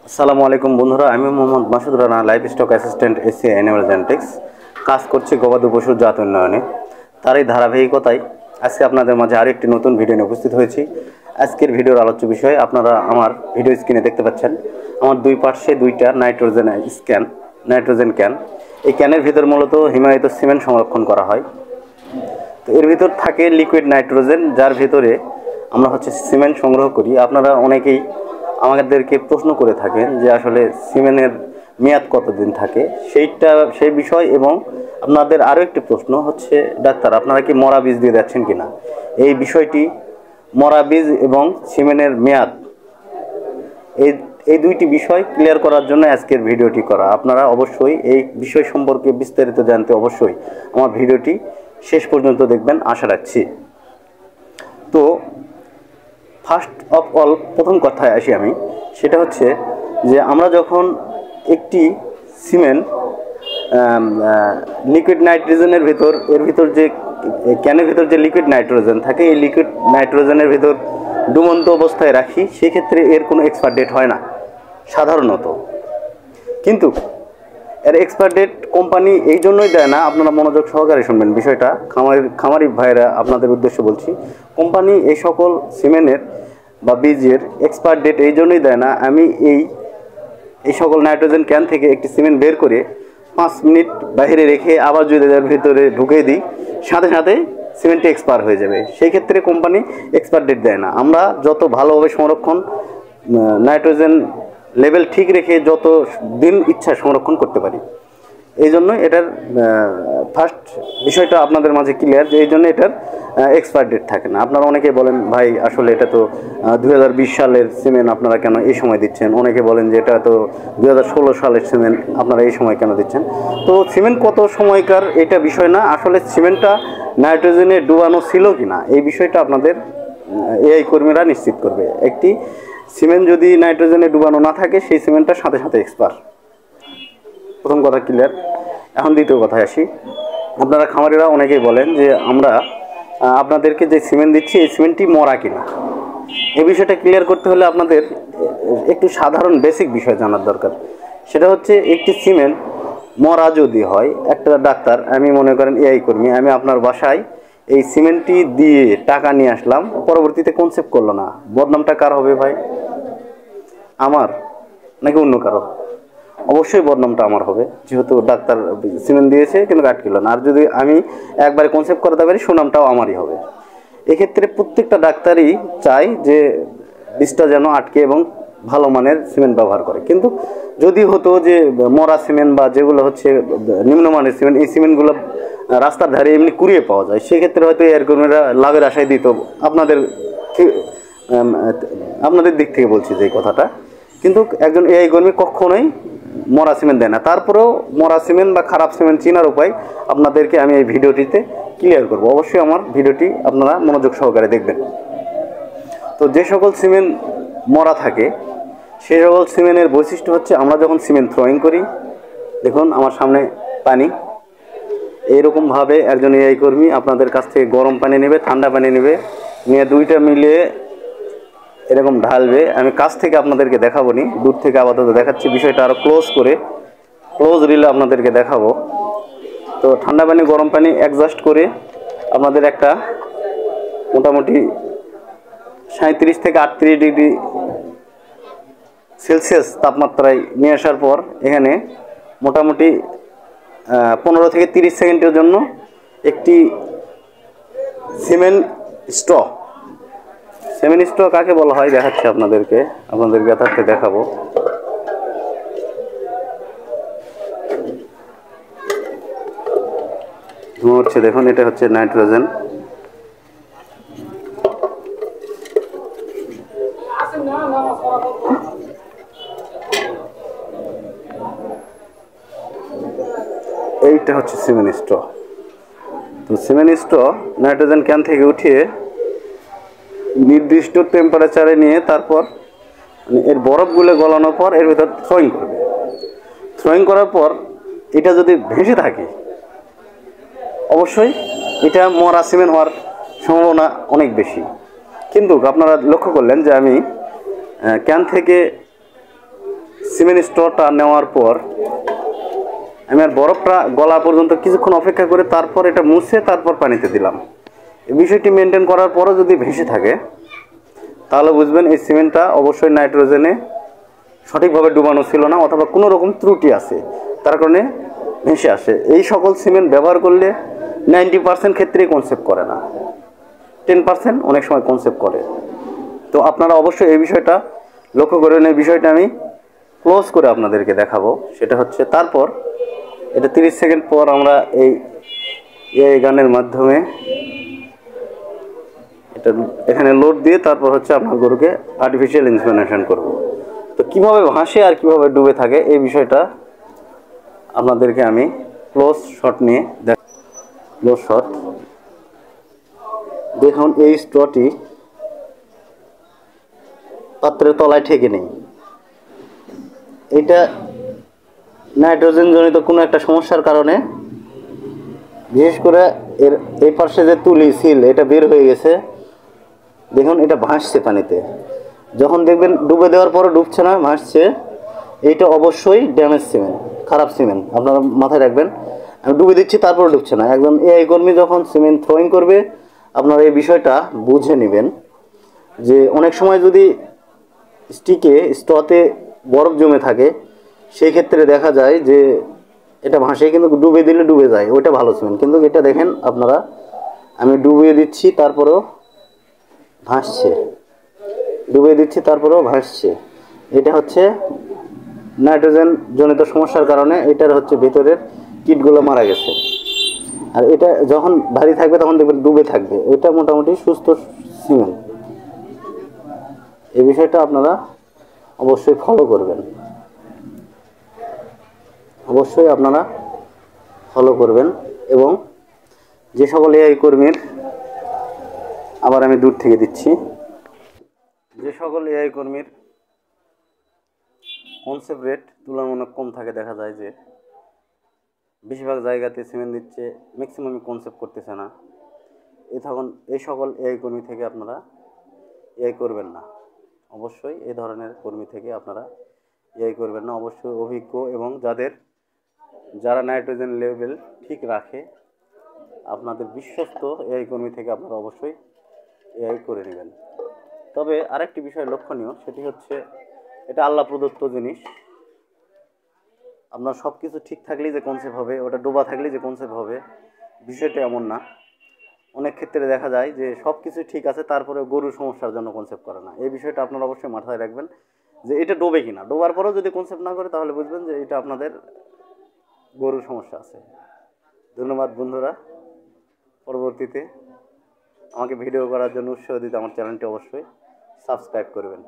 আসসালামু আলাইকুম বন্ধুরা, আমি Mohammad Masud Rana, life stock assistant SC animal genetics. কাজ করছি গবাদি পশুর জাত উন্নয়নে। তারই ধারাবাহিকতায় আজকে আপনাদের মাঝে আরেকটি নতুন ভিডিও নিয়ে উপস্থিত হয়েছি। আজকের ভিডিওর আলোচ্য বিষয় আপনারা আমার ভিডিও স্ক্রিনে দেখতে পাচ্ছেন। আমার দুই পার্শ্বে দুইটা নাইট্রোজেন ক্যান। এই ক্যানের ভিতর মূলত হিমায়িত সিমেন্ট সংরক্ষণ করা হয়। তো এর ভিতর থাকে লিকুইড নাইট্রোজেন, যার ভিতরে আমরা সিমেন্ট সংগ্রহ করি। আপনারা অনেকেই আমাদেরকে প্রশ্ন করে থাকেন যে আসলে সিমেন্টের মেয়াদ কতদিন থাকে, সেই বিষয়। এবং আপনাদের আরও একটি প্রশ্ন হচ্ছে, ডাক্তার আপনারা কি মরা বীজ দিয়ে যাচ্ছেন কিনা। এই বিষয়টি, মরা বীজ এবং সিমেন্টের মেয়াদ, এই দুইটি বিষয় ক্লিয়ার করার জন্য আজকের ভিডিওটি করা। আপনারা অবশ্যই এই বিষয় সম্পর্কে বিস্তারিত জানতে অবশ্যই আমার ভিডিওটি শেষ পর্যন্ত দেখবেন আশা রাখছি। তো ফার্স্ট অফ অল প্রথম কথায় আসি আমি, সেটা হচ্ছে যে আমরা যখন একটি সিমেন্ট লিকুইড নাইট্রোজেনের ভিতর, এর ভিতর যে ক্যানের ভিতর যে লিকুইড নাইট্রোজেন থাকে, এই লিকুইড নাইট্রোজেনের ভিতর ডুবন্ত অবস্থায় রাখি, সেক্ষেত্রে এর কোনো এক্সপায়ার ডেট হয় না সাধারণত। কিন্তু এর এক্সপায়ার ডেট কোম্পানি এই জন্যই দেয় না, আপনারা মনোযোগ সহকারে শুনবেন বিষয়টা। খামারি ভাইরা আপনাদের উদ্দেশ্যে বলছি, কোম্পানি এই সকল সিমেন্টের বা বীজের এক্সপায়ার ডেট এই জন্যই দেয় না। আমি এই সকল নাইট্রোজেন ক্যান থেকে একটি সিমেন্ট বের করে 5 মিনিট বাইরে রেখে আবার যদি এর ভিতরে ঢুকিয়ে দিই, সাথে সাথে সিমেন্টটি এক্সপায়ার হয়ে যাবে। সেই ক্ষেত্রে কোম্পানি এক্সপায়ার ডেট দেয় না। আমরা যত ভালোভাবে সংরক্ষণ, নাইট্রোজেন লেভেল ঠিক রেখে যত দিন ইচ্ছা সংরক্ষণ করতে পারি। এই জন্য এটার ফার্স্ট বিষয়টা আপনাদের মাঝে ক্লিয়ার, যে এই জন্য এটার এক্সপায়ার ডেট থাকে না। আপনারা অনেকে বলেন, ভাই আসলে এটা তো 2020 সালের সিমেন্ট, আপনারা কেন এই সময় দিচ্ছেন। অনেকে বলেন যে এটা তো 2016 সালের সিমেন্ট, আপনারা এই সময় কেন দিচ্ছেন। তো সিমেন্ট কত সময়কার এটা বিষয় না, আসলে সিমেন্টটা নাইট্রোজেনে ডুবানো ছিল কি না, এই বিষয়টা আপনাদের এআই কর্মীরা নিশ্চিত করবে। একটি সিমেন্ট যদি নাইট্রোজেনে ডুবানো না থাকে, সেই সিমেন্টটার সাথে সাথে এক্সপায়ার। প্রথম কথা ক্লিয়ার। এখন দ্বিতীয় কথায় আসি। আপনারা খামারিরা অনেকেই বলেন যে আমরা আপনাদেরকে যে সিমেন্ট দিচ্ছি, এই সিমেন্টটি মরা কিনা। এই বিষয়টা ক্লিয়ার করতে হলে আপনাদের একটু সাধারণ বেসিক বিষয় জানার দরকার। সেটা হচ্ছে, একটি সিমেন্ট মরা যদি হয়, একটা ডাক্তার, আমি মনে করেন এআই কর্মী, আমি আপনার বাসায় এই সিমেন্টটি দিয়ে টাকা নিয়ে আসলাম, পরবর্তীতে কনসেপ্ট করলো না, বদনামটা কার হবে ভাই? আমার নাকি অন্য কারো? অবশ্যই বদনামটা আমার হবে, যেহেতু ডাক্তার সিমেন্ট দিয়েছে কিন্তু আটকিল না। আর যদি আমি একবারে কনসেপ্ট করাতে পারি, সুনামটাও আমারই হবে। এক্ষেত্রে প্রত্যেকটা ডাক্তারই চায় যে বীজটা যেন আটকে এবং ভালো মানের সিমেন্ট ব্যবহার করে। কিন্তু যদি হতো যে মরা সিমেন্ট বা যেগুলো হচ্ছে নিম্নমানের সিমেন্ট, এই সিমেন্টগুলো রাস্তার ধারে এমনি কুড়িয়ে পাওয়া যায়, সেক্ষেত্রে হয়তো এয়ার কর্মীরা লাভের আশায় দিত। আপনাদের দিক থেকে বলছি যে কথাটা। কিন্তু একজন এআই কর্মী কখনোই মরা সিমেন্ট দেয় না। তারপরেও মরা সিমেন্ট বা খারাপ সিমেন্ট চেনার উপায় আপনাদেরকে আমি এই ভিডিওটিতে ক্লিয়ার করব। অবশ্যই আমার ভিডিওটি আপনারা মনোযোগ সহকারে দেখবেন। তো যে সকল সিমেন্ট মরা থাকে, সেই সকল সিমেন্টের বৈশিষ্ট্য হচ্ছে, আমরা যখন সিমেন্ট থ্রোয়িং করি, দেখুন আমার সামনে পানি, এইরকমভাবে একজন এআই কর্মী আপনাদের কাছ থেকে গরম পানি নেবে, ঠান্ডা পানি নেবে, নিয়ে দুইটা মিলিয়ে এরকম ঢালবে। আমি কাছ থেকে আপনাদেরকে দেখাবো নি, দূর থেকে আপাতত দেখাচ্ছি। বিষয়টা আরও ক্লোজ রিলে আপনাদেরকে দেখাবো। তো ঠান্ডা পানি গরম পানি অ্যাডজাস্ট করে আপনাদের একটা মোটামুটি 37 থেকে 38 ডিগ্রি সেলসিয়াস তাপমাত্রায় নিয়ে আসার পর, এখানে মোটামুটি 15 থেকে 30 সেকেন্ডের জন্য একটি সিমেন্ট স্ট্র কাকে বলা হয় দেখাচ্ছি আপনাদেরকে যথার্থে দেখাবো। হচ্ছে দেখুন, এটা হচ্ছে নাইট্রোজেন। এইটা হচ্ছে সিমেন্ট স্ট্র। তো সিমেন্ট স্ট্র নাইট্রোজেন ক্যান থেকে উঠিয়ে নির্দিষ্ট টেম্পারেচারে নিয়ে, তারপর এর বরফগুলো গলানোর পর এর ভিতর থ্রোয়িং করবে। থ্রোয়িং করার পর এটা যদি ভেসে থাকে, অবশ্যই এটা মরা সিমেন্ট হওয়ার সম্ভাবনা অনেক বেশি। কিন্তু আপনারা লক্ষ্য করলেন যে আমি ক্যান থেকে সিমেন্ট স্টোরটা নেওয়ার পর আমি আর বরফটা গলা পর্যন্ত কিছুক্ষণ অপেক্ষা করে তারপর এটা মুছে তারপর পানিতে দিলাম। এই বিষয়টি মেনটেন করার পরও যদি ভেসে থাকে তাহলে বুঝবেন এই সিমেন্টটা অবশ্যই নাইট্রোজেনে সঠিকভাবে ডুবানো ছিল না, অথবা কোনো রকম ত্রুটি আছে, তার কারণে ভেসে আসে। এই সকল সিমেন্ট ব্যবহার করলে 90% ক্ষেত্রেই কনসেপ্ট করে না, 10% অনেক সময় কনসেপ্ট করে। তো আপনারা অবশ্যই এই বিষয়টা লক্ষ্য করেন। এই বিষয়টা আমি ক্লোজ করে আপনাদেরকে দেখাবো। সেটা হচ্ছে তারপর এটা 30 সেকেন্ড পর আমরা এই গানের মাধ্যমে এটা এখানে লোড দিয়ে তারপর হচ্ছে আপনার গরুকে আর্টিফিশিয়াল ইনসেমিনেশন করব। তো কীভাবে ভাসে আর কীভাবে ডুবে থাকে এই বিষয়টা আপনাদেরকে আমি ক্লোজ শট নিয়ে ক্লোজ শট দেখুন। এই স্ট্রটি পাত্রের তলায় ঠেকে নেই। এটা নাইট্রোজেন জনিত কোনো একটা সমস্যার কারণে, বিশেষ করে এর এই পাশে যে তুলি সিল এটা বের হয়ে গেছে। দেখুন এটা ভাসছে পানিতে, যখন দেখবেন ডুবে দেওয়ার পরও ডুবছে না, ভাসছে, এইটা অবশ্যই ড্যামেজ সিমেন্ট, খারাপ সিমেন্ট। আপনারা মাথায় রাখবেন, আমি ডুবে দিচ্ছি তারপর ডুবছে না। একজন এআই কর্মী যখন সিমেন্ট থ্রোয়িং করবে আপনারা এই বিষয়টা বুঝে নেবেন যে অনেক সময় যদি স্ট্রতে বরফ জমে থাকে সেই ক্ষেত্রে দেখা যায় যে এটা ভাসে, কিন্তু ডুবে দিলে ডুবে যায়, ওইটা ভালো সিমেন্ট। কিন্তু এটা দেখেন আপনারা, আমি ডুবিয়ে দিচ্ছি তারপরেও ভাসছে, ডুবিয়ে দিচ্ছি তারপরেও ভাসছে। এটা হচ্ছে নাইট্রোজেন জনিত সমস্যার কারণে এটার হচ্ছে ভেতরের কীটগুলো মারা গেছে। আর এটা যখন ভারী থাকবে তখন দেখবেন ডুবে থাকবে, এটা মোটামুটি সুস্থ সিমেন্ট। এই বিষয়টা আপনারা অবশ্যই ফলো করবেন, অবশ্যই আপনারা ফলো করবেন। এবং যে সকল এআই কর্মীর, আবার আমি দূর থেকে দিচ্ছি, যে সকল এআই কর্মীর কনসেপ্ট রেট তুলনামূলক কম থাকে, দেখা যায় যে বেশিরভাগ জায়গাতে সিমেন্ট দিচ্ছে, ম্যাক্সিমামই কনসেপ্ট করতেছে না, এই সকল এআই কর্মী থেকে আপনারা এআই করবেন না। অবশ্যই এই ধরনের কর্মী থেকে আপনারা এআই করবেন না। অবশ্যই অভিজ্ঞ এবং যারা নাইট্রোজেন লেভেল ঠিক রাখে, আপনাদের বিশ্বস্ত এআই কর্মী থেকে আপনারা অবশ্যই এআই করে নেবেন। তবে আরেকটি বিষয় লক্ষণীয়, সেটি হচ্ছে এটা আল্লাহ প্রদত্ত জিনিস। আপনার সব কিছু ঠিক থাকলেই যে কনসেপ্ট হবে, ওটা ডোবা থাকলেই যে কনসেপ্ট হবে, বিষয়টা এমন না। অনেক ক্ষেত্রে দেখা যায় যে সব কিছু ঠিক আছে তারপরে গরুর সমস্যার জন্য কনসেপ্ট করে না। এই বিষয়টা আপনারা অবশ্যই মাথায় রাখবেন যে এটা ডোবে কিনা। ডোবার পরেও যদি কনসেপ্ট না করে তাহলে বুঝবেন যে এটা আপনাদের গরুর সমস্যা আছে। ধন্যবাদ বন্ধুরা। পরবর্তীতে আমাকে ভিডিও করার জন্য উৎসাহ দিতে আমার চ্যানেলটি অবশ্যই সাবস্ক্রাইব করবেন।